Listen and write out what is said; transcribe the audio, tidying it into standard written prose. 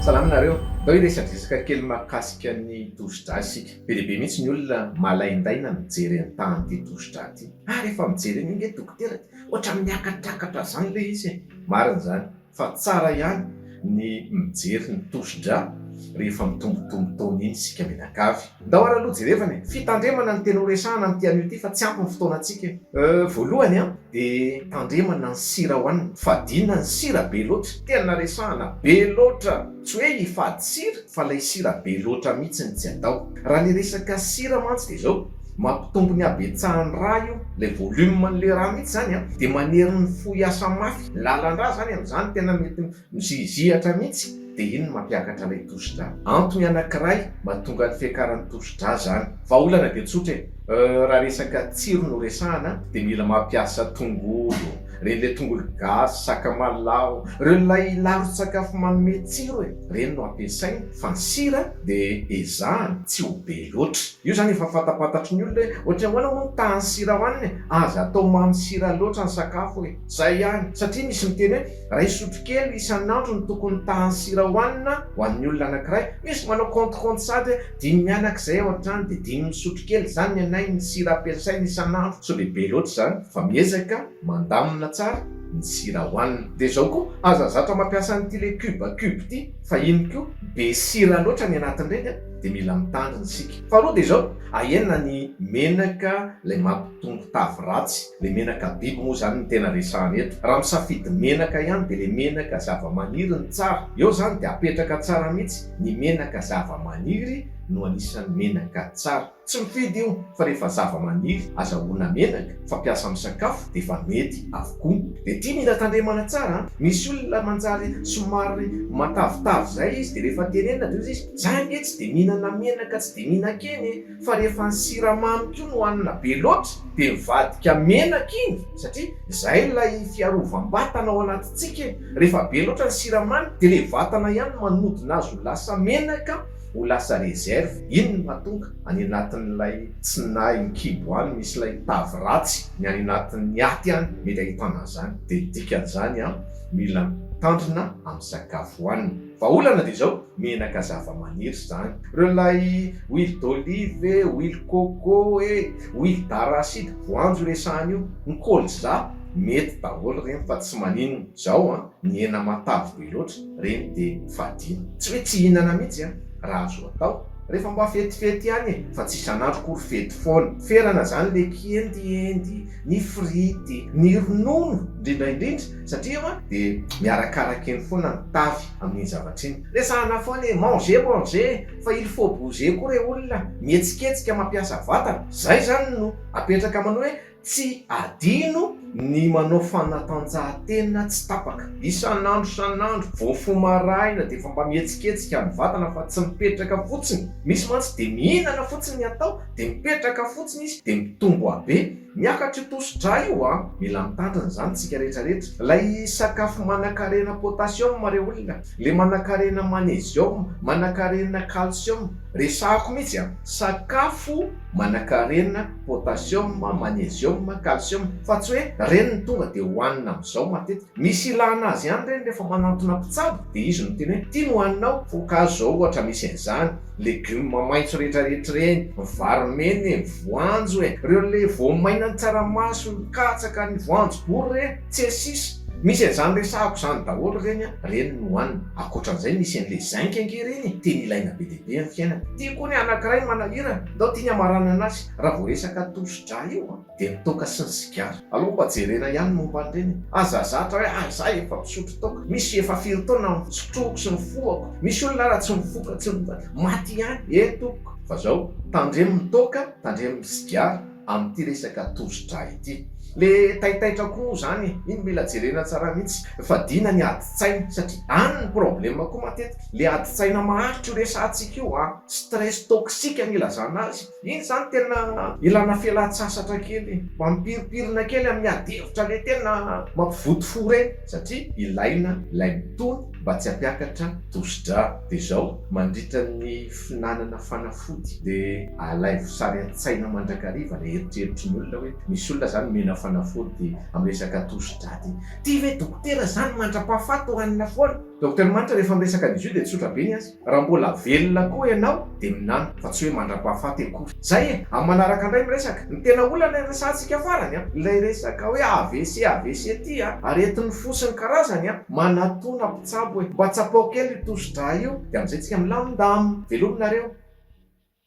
Salaminareo, dao iresadresaka kely mahakasika ny tosidra isika. Be dehibe mihitsy ny olona malaindaina mijery ny tany ty tosidra ty. Rehefa mijery iny nge dokotera, ohatra miakatrakatra zany le izy e. Marina zany, fa tsara ihany ny mijery ny tosidra rehefa mitombotombo taona iny sika menakavy. Ndao ara aloha jerevana e, fitandremana ny tena horesahana amin'ny tian'io ty fa tsy ampy ny fotoanantsika. Voalohany de tandremana ny sira hoanina, fadina ny sira be loatra, tena resahana be loatra. Tsy hoe hifady sira, fa lay sira be loatra mihitsy ny tsy atao. Raha ny resaka sira mantsy de zao, mampitombo ny abetsahan'ny raha io, le volume an'le raha mihitsy zany de manery ny foiasa mafy. Lalan-draha zany amin'izany tena mety mizihizihatra mihitsy. De iny no mampiakatra ilay tosidra. Antony anankiray mahatonga ny fiakaran'ny tosidra zany. Vahaolana de tsotra e. Raha resaka tsiro no resahana de mila mampiasa tongolo, reny le tongolo gasy, sakamalaho, reny lay laron-tsakafo manome tsiro e. Reny no ampiasaina, fa ny sira de ezahana tsy ho be loatra. Io zany efa fatapatatry ny olona hoe ohatra ahoana moa ny tahan'ny sira hoanina e, aza atao mamy sira loatra ny sakafo e. Zay ihany, satria misy miteny hoe ray sotro kely isan'andro ny tokony tahan'ny sira hoanina ho an'ny olona anankiray. Misy manao compte sady hoe dimy mianak'izay ao an-trano de dimy misotro kely zany ny anay ny sira ampiasaina isan'andro. So lehibe loatra zany, fa miezaka mandamina tsara ny sira hoanina. De zao koa aza zatra mampiasa an'ity le cube ty, fa iny koa be sira loatra ny anatin'ireny de mila mitandrina isika. Faharoa de zao, ahena ny menaka le mampitombo tavy ratsy, le menaka biby moa zany ny tena resahana eto. Raha misafidy menaka ihany de le menaka zava-maniry ny tsara. Eo zany de apetraka tsara mihitsy ny menaka zava-maniry no anisan'ny menaka tsara. Tsy mifidy io, fa rehefa zava-maniry azahoana menaka fampiasa amin'ny sakafo de efa mety avokoa. De ity mila tandremana tsara. Misy olona manjary somary matavitavy zay izy de rehefa tenenina de izy zany nge tsy de mihinana menaka, tsy de mihinan-keny, fa rehefa ny siramamy koa no hoanina be loatra de mivadika menaka iny, satria zay lay fiarovam-batana ao anatintsika. Rehefa be loatra ny siramamy de le vatana ihany manodina azy ho lasa menaka, ho lasa reserve. Iny no mahatonga any anatin'ilay tsinahy ny kibo any misy lay tavy ratsy, ny any anatin'ny aty any mety ahitana zany. De dikan'izany mila tandrina amin'ny sakafo hoanina. Vahaolana de zao, menaka zava-maniry zany. Reo lay huile d'olive, huile coco, huile d'arachide, voanjo resahana io, ny colza, mety daholo reny fa tsy maninona. Zao ny hena matavy be loatra, reny de fadina. Tsy hoe tsy hihinana mihitsy raha azo atao rehefa mba fetifety ihany e, fa tsy isan'andro kory fety foana. Ferana zany le kiendiendy, ny frity, ny ronono indrindraindrindra, satria de miarakaraka eny foana ny tavy amin'ny zavatra iny. Resahana foana e, manger, fa il faut bouger koa re olona, mihetsiketsika mampiasa vatana. Zay zany no apetraka manao hoe tsy adino ny manao fanatanjahantena tsy tapaka. Isan'andro vao fomaraina de efa mba mihetsiketsika amin'ny vatana fa tsy mipetraka fotsiny. Misy mantsy de mihinana fotsiny ny atao de mipetraka fotsiny izy de mitombo abe. Miakatra tosidra io mila mitandrina zany tsika rehetrarehetra. Lay sakafo manan-karena potassium re olona, le manan-karena magnesium, manan-karena calcium. Resahako mihitsy sakafo manan-karena potassium, magnesium, calcium, fa tsy hoe reny ny tonga de hoanina amin'izao matetika. Misy ilana azy ihany reny rehefa manantona mpitsabo de izy no teny hoe ty no hoaninao. Voankazo zao ohatra misy an'izany, legioma maitso rehetrarehetra reny, vary mena, voanjo reo le voamaina ny tsaramaso, ny katsaka, ny voanjobory reny, tsy esisa. Misy an'izany resahako zany daholo reny no hoanina. Akoatran'izay misy an'le zinc ange reny, tena ilaina be dehibe amin'ny fiainana. Ty koa ny anankiray manahira, ndao tia ny amarana anazy. Raha vao resaka tosidra io de mitoka sy ny sigara. Aloha jerena ihany momba an'ireny. Aza zatra hoe zay efa misotro toaka, misy efa firy taona sotroko sy ny foako. Misy olona raha tsy mifoka tsy maty ihany toko. Fa zao tandremo toaka, tandremo sigara amin'ity resaka tosidra ity. Le taitaitra koa zany, iny mila jerena tsara mihitsy. Fadina ny adi-tsaina, satria any ny problema koa matetika. Le adi-tsaina maharitra io resantsika io stress toxique ny ilazana azy. Iny zany tena ilana fialan-tsasatra kely, mampiripirina kely amin'ny adi-hevitra le tena mampivoto reny, satria ilaina ilay mitony mba tsy hampiakatra tosidra. De zao mandritra ny finanana fanafody de alay sary an-tsaina mandrakariva le eritreritry ny olona hoe misy olona zany mena omena fanafody amin'ny resaka tosidra ty ve dokotera zany mandra-pahafaty ho anina foana. Dokotera manitra rehefa miresaka an'izy io dia tsotra be ny azy. Raha mbola velona koa ianao dia minana fa tsy hoe mandra-pahafaty akory. Zay amin'ny manaraka indray miresaka ny tena olana resantsika farany ilay resaka hoe AVC ty aretin'ny fosiny karazany manatona mpitsabo hoe mba tsapao kely tosidra io dia amin'izay tsika milamindamo. Velomina nareo.